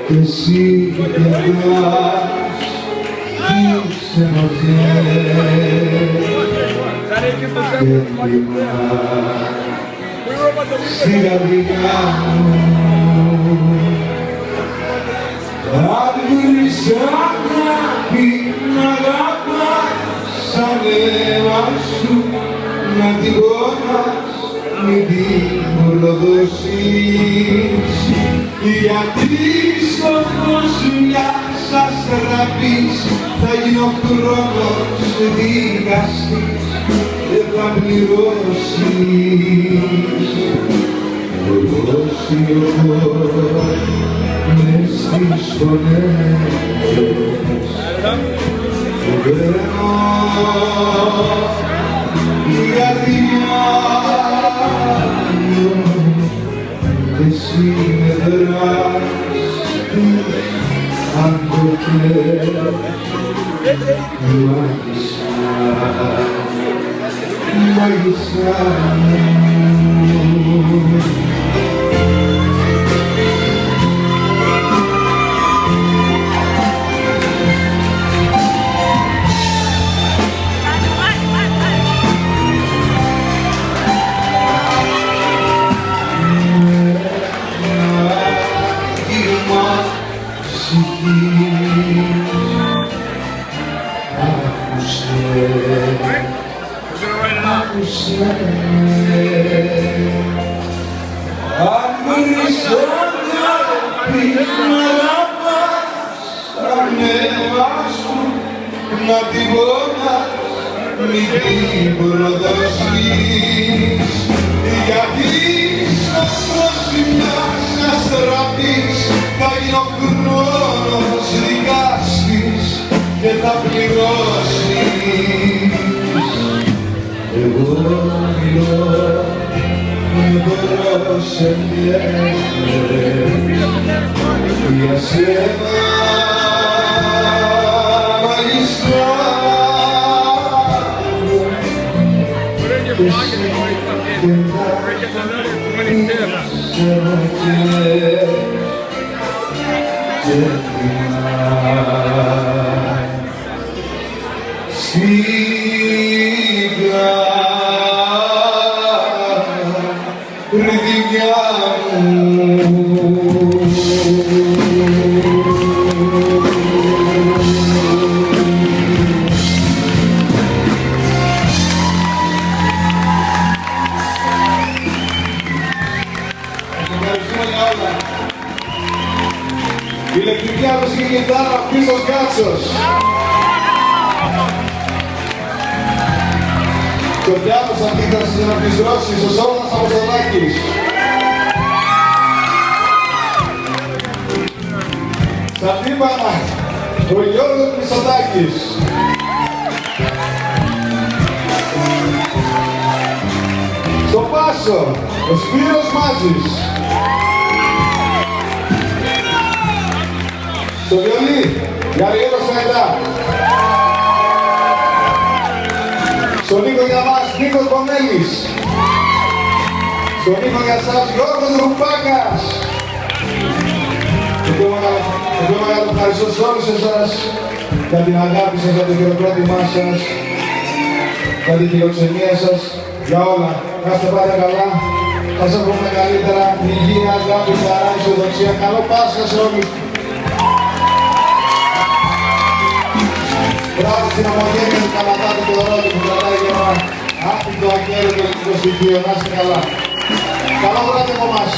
και εσύ κεντράς τις ενοχές και κλειμάς στη καρδιά μου. Αν βρεις αγάπη να αγαπάς σαν αίμα σου, να την πονάς, μην την προδώσεις, γιατί στο φως μιας αστραπής θα γίνει ο χρόνος δικαστής και θα πληρώσεις. Εγώ σιωπώ μες στις φωνές που μπαίνω η καρδιά μου, εσύ με δράς αν ποτέ μάγισσα μου. Αν βρεις αγάπη να αγαπάς σαν αίμα σου, να την πονάς, μην την προδώσεις, γιατί στο φως μιας αστραπής θα γίνει ο χρόνος δικαστής και θα πληρώσεις. Εγώ μιλώ με προσευχές για σένα, μαγιστρά μου, και εσύ κεντάς τις ενοχές και κλειμάς ρηδιά μου. Ευχαριστούμε για όλα. Ηλεκτρική άμεση και κιθάρα, Χρήστος Γκάτσος. Και ο διάβος αντίθεσης αναπτυσσρώσεις, ο Σόλωνας Αποστολάκης. Στα τύμπανα, ο Γιώργος Μητσοτάκης. Στο Πάσο, ο Σπύρος Μάζης. Στο βιολί, Γαριέλος Σαϊντά. Στον Νίκο για μας, Νίκος Μπονέλης. Στον Νίκο για σας, Γιώργος Ρουπάκας. Εγώ μεγάλο ευχαριστώ σε όλους εσάς για την αγάπη σας, για το χειροκρότημά σας, για την φιλοξενία σας, για όλα. Να είστε πάντα καλά, θα σας πούμε καλύτερα, υγεία, αγάπη, χαρά, ισοδοξία. Καλό Πάσχα σε όλους. Μπράβο στην Ομογένεια του Καλατάτου και Ορότη που κρατάει για μας. Άπλητο αγγέλο το ελληνικό στοιχείο. Να είστε καλά. Καλό βράδυ από εμάς.